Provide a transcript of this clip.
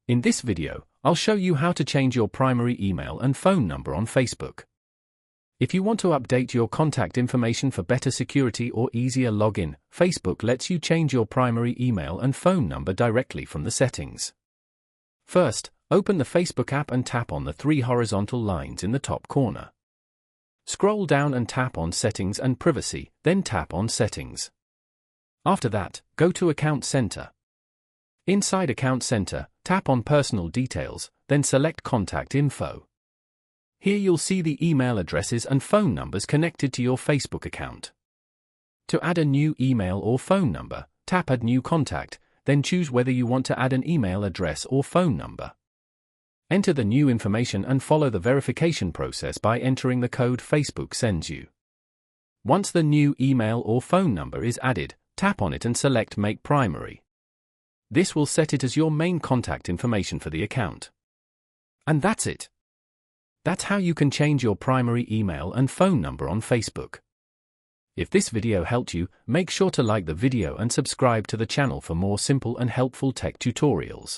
In this video, I'll show you how to change your primary email and phone number on Facebook. If you want to update your contact information for better security or easier login, Facebook lets you change your primary email and phone number directly from the settings. First, open the Facebook app and tap on the three horizontal lines in the top corner. Scroll down and tap on Settings and Privacy, then tap on Settings. After that, go to Account Center. Inside Account Center, tap on Personal Details, then select Contact Info. Here you'll see the email addresses and phone numbers connected to your Facebook account. To add a new email or phone number, tap Add New Contact, then choose whether you want to add an email address or phone number. Enter the new information and follow the verification process by entering the code Facebook sends you. Once the new email or phone number is added, tap on it and select Make Primary. This will set it as your main contact information for the account. And that's it. That's how you can change your primary email and phone number on Facebook. If this video helped you, make sure to like the video and subscribe to the channel for more simple and helpful tech tutorials.